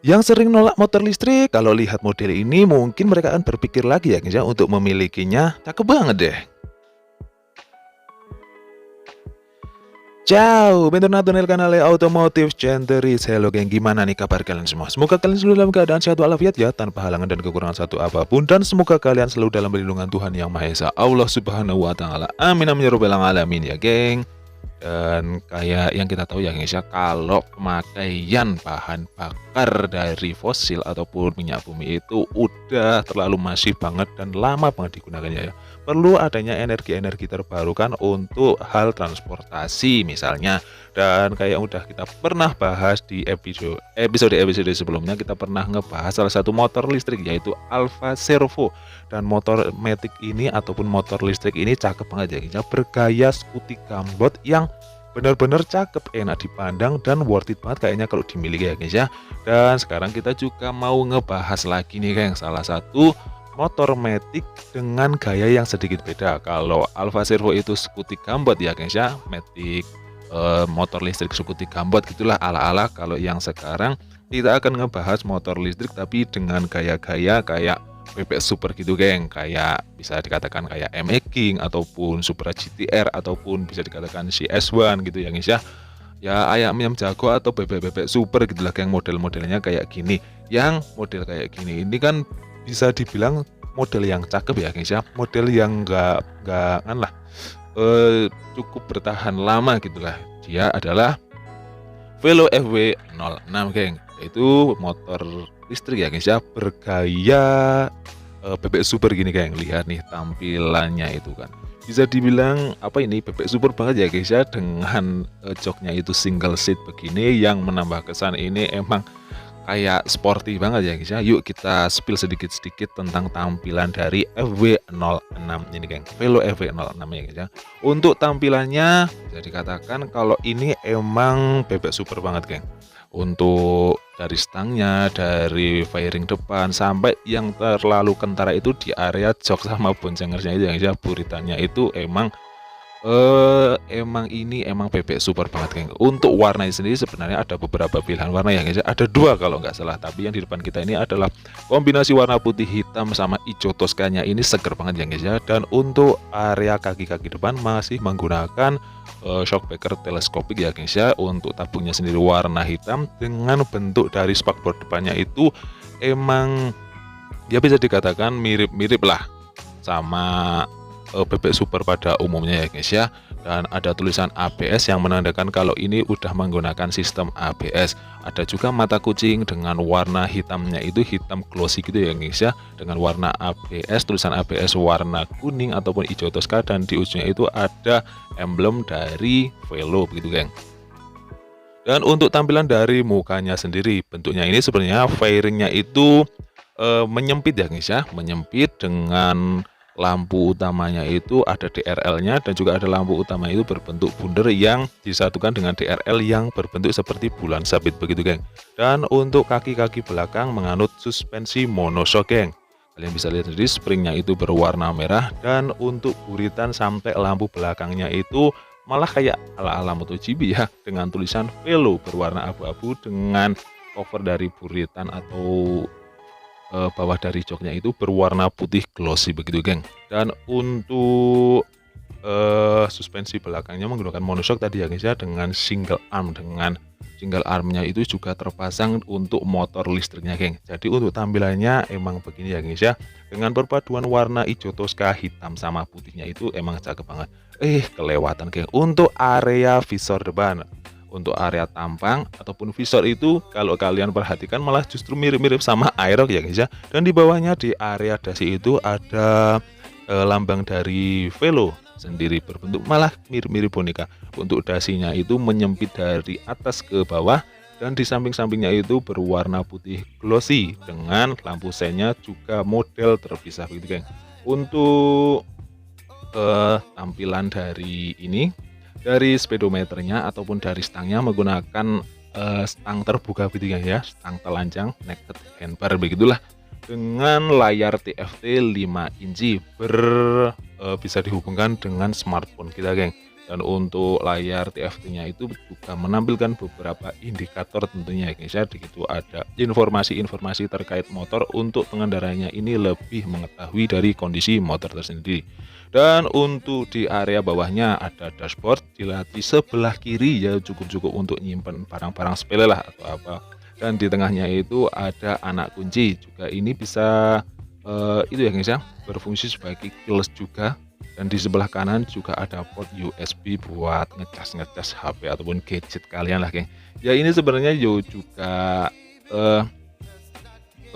Yang sering nolak motor listrik kalau lihat model ini mungkin mereka akan berpikir lagi ya guys ya untuk memilikinya. Cakep banget deh. Ciao, bentornato nel canale Automotive Centeris. Halo geng, gimana nih kabar kalian semua? Semoga kalian selalu dalam keadaan sehat walafiat ya, tanpa halangan dan kekurangan satu apapun. Dan semoga kalian selalu dalam perlindungan Tuhan Yang Maha Esa, Allah Subhanahu wa Ta'ala. Amin amin ya rabbal alamin ya geng. Dan kayak yang kita tahu ya guys ya, kalau pemakaian bahan bakar dari fosil ataupun minyak bumi itu udah terlalu masif banget dan lama banget digunakannya ya. Perlu adanya energi-energi terbarukan untuk hal transportasi misalnya. Dan kayak udah kita pernah bahas di episode sebelumnya, kita pernah ngebahas salah satu motor listrik yaitu Alfa Servo. Dan motor matic ini ataupun motor listrik ini cakep banget ya guys ya, bergaya Scooty Gambot yang benar-benar cakep, enak dipandang dan worth it banget kayaknya kalau dimiliki ya guys ya. Dan sekarang kita juga mau ngebahas lagi nih geng, salah satu motor matic dengan gaya yang sedikit beda. Kalau Alfa Servo itu Scooty Gambot ya guys ya, matic motor listrik Scooty Gambot gitulah ala-ala. Kalau yang sekarang kita akan ngebahas motor listrik tapi dengan gaya-gaya kayak bebek super gitu geng, kayak bisa dikatakan kayak MX King ataupun Supra GTR ataupun bisa dikatakan CS1 gitu ya guys ya. Ya ayam jago atau bebek-bebek super gitulah geng, model-modelnya kayak gini. Yang model kayak gini ini kan bisa dibilang model yang cakep ya guys ya, model yang enggak kan lah cukup bertahan lama gitulah. Dia adalah Velo FW06 geng, yaitu motor listrik ya guys ya, bergaya bebek super gini geng. Lihat nih tampilannya itu kan, bisa dibilang apa ini, bebek super banget ya guys ya, dengan joknya itu single seat begini yang menambah kesan ini emang kayak sporty banget ya guys ya. Yuk kita spill sedikit-sedikit tentang tampilan dari FW06 ini geng, Velo FW06 ya guys ya. Untuk tampilannya bisa dikatakan kalau ini emang bebek super banget geng. Untuk dari stangnya, dari fairing depan sampai yang terlalu kentara itu di area jok sama boncengernya itu ya guys ya, buritannya itu emang emang bebek super banget geng. Untuk warnanya sendiri sebenarnya ada beberapa pilihan warna ya guys ya. Ada dua kalau nggak salah, tapi yang di depan kita ini adalah kombinasi warna putih hitam sama hijau toskanya, ini seger banget ya guys ya. Dan untuk area kaki-kaki depan masih menggunakan shockbreaker teleskopik ya guys ya. Untuk tabungnya sendiri warna hitam dengan bentuk dari spakbor depannya itu emang ya bisa dikatakan mirip-mirip lah sama bebek super pada umumnya ya guys ya. Dan ada tulisan ABS yang menandakan kalau ini udah menggunakan sistem ABS. Ada juga mata kucing dengan warna hitamnya itu hitam glossy gitu ya guys ya, dengan warna ABS, tulisan ABS warna kuning ataupun hijau toska, dan di ujungnya itu ada emblem dari Velo begitu geng. Dan untuk tampilan dari mukanya sendiri, bentuknya ini sebenarnya fairingnya itu menyempit ya guys ya, menyempit dengan lampu utamanya itu ada DRL-nya, dan juga ada lampu utama itu berbentuk bundar yang disatukan dengan DRL yang berbentuk seperti bulan sabit begitu geng. Dan untuk kaki-kaki belakang menganut suspensi monoshock geng. Kalian bisa lihat sendiri springnya itu berwarna merah, dan untuk buritan sampai lampu belakangnya itu malah kayak ala-ala MotoGP ya, dengan tulisan Velo berwarna abu-abu dengan cover dari buritan atau bawah dari joknya itu berwarna putih glossy begitu geng. Dan untuk suspensi belakangnya menggunakan monoshock tadi ya guys ya, dengan single armnya itu juga terpasang untuk motor listriknya geng. Jadi untuk tampilannya emang begini ya guys ya, dengan perpaduan warna hijau toska hitam sama putihnya itu emang cakep banget. Kelewatan geng untuk area visor depan. Untuk area tampang ataupun visor itu kalau kalian perhatikan malah justru mirip-mirip sama Aerox ya guys ya. Dan di bawahnya di area dasi itu ada lambang dari Velo sendiri berbentuk malah mirip-mirip boneka. Untuk dasinya itu menyempit dari atas ke bawah, dan di samping-sampingnya itu berwarna putih glossy dengan lampu seinnya juga model terpisah begitu geng. Untuk tampilan dari ini, dari speedometernya ataupun dari stangnya menggunakan stang terbuka begitu ya, stang telanjang naked handbar begitulah, dengan layar TFT 5 inci bisa dihubungkan dengan smartphone kita geng. Dan untuk layar TFT-nya itu juga menampilkan beberapa indikator tentunya ya guys ya. Di situ ada informasi-informasi terkait motor untuk pengendaranya ini lebih mengetahui dari kondisi motor tersendiri. Dan untuk di area bawahnya ada dashboard, di sebelah kiri ya cukup untuk nyimpen barang-barang sepele lah atau apa. Dan di tengahnya itu ada anak kunci, juga ini bisa itu ya guys ya, berfungsi sebagai keyless juga. Dan di sebelah kanan juga ada port USB buat ngecas HP ataupun gadget kalian lah geng. Ya ini sebenarnya juga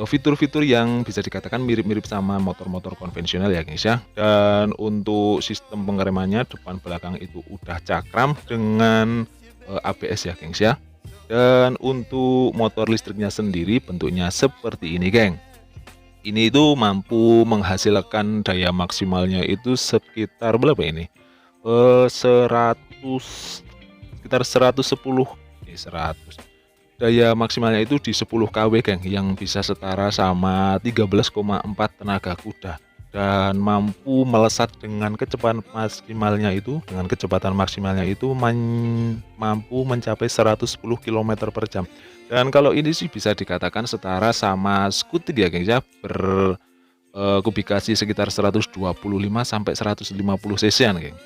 fitur-fitur yang bisa dikatakan mirip-mirip sama motor-motor konvensional ya guys ya. Dan untuk sistem pengeremannya depan belakang itu udah cakram dengan ABS ya guys ya. Dan untuk motor listriknya sendiri bentuknya seperti ini geng. Ini itu mampu menghasilkan daya maksimalnya itu sekitar berapa ini? 100, sekitar 110, 100. Daya maksimalnya itu di 10 kW geng, yang bisa setara sama 13,4 tenaga kuda. Dan mampu melesat dengan kecepatan maksimalnya itu, mampu mencapai 110 km per jam. Dan kalau ini sih bisa dikatakan setara sama skuter ya geng ya, kubikasi sekitar 125 sampai 150 cc-an geng.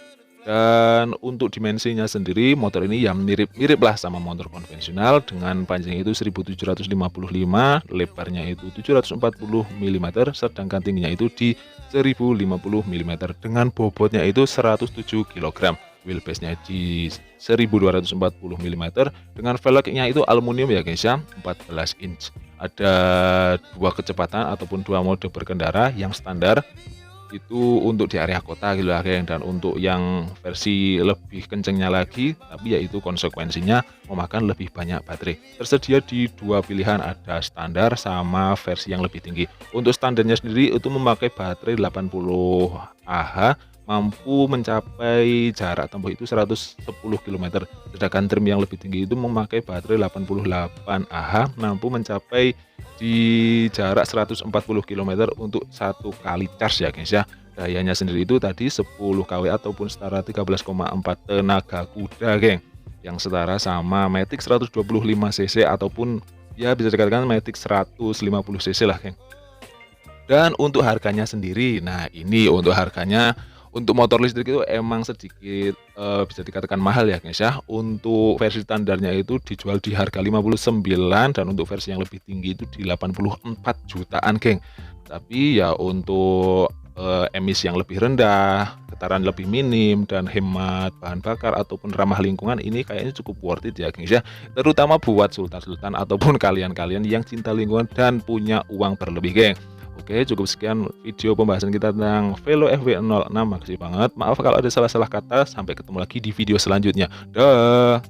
Dan untuk dimensinya sendiri motor ini yang mirip-mirip lah sama motor konvensional, dengan panjangnya itu 1755, lebarnya itu 740 mm, sedangkan tingginya itu di 1050 mm, dengan bobotnya itu 107 kg. Wheelbase-nya di 1240 mm, dengan velgnya itu aluminium ya guys ya, 14 inch. Ada dua kecepatan ataupun dua mode berkendara, yang standar itu untuk di area kota gitu lah geng, dan untuk yang versi lebih kencengnya lagi tapi yaitu konsekuensinya memakan lebih banyak baterai. Tersedia di dua pilihan, ada standar sama versi yang lebih tinggi. Untuk standarnya sendiri itu memakai baterai 80 Ah, mampu mencapai jarak tempuh itu 110 km. Sedangkan trim yang lebih tinggi itu memakai baterai 88 Ah, mampu mencapai di jarak 140 km untuk satu kali charge ya guys ya. Dayanya sendiri itu tadi 10 kW ataupun setara 13,4 tenaga kuda geng, yang setara sama Matic 125 cc ataupun ya bisa dikatakan Matic 150 cc lah geng. Dan untuk harganya sendiri, nah ini untuk harganya, untuk motor listrik itu emang sedikit bisa dikatakan mahal ya guys ya. Untuk versi standarnya itu dijual di harga 59, dan untuk versi yang lebih tinggi itu di 84 jutaan geng. Tapi ya untuk emisi yang lebih rendah, getaran lebih minim, dan hemat bahan bakar ataupun ramah lingkungan, ini kayaknya cukup worth it ya guys ya. Terutama buat sultan-sultan ataupun kalian-kalian yang cinta lingkungan dan punya uang berlebih geng. Oke, cukup sekian video pembahasan kita tentang Velo FW06. Makasih banget. Maaf kalau ada salah-salah kata. Sampai ketemu lagi di video selanjutnya. Dah.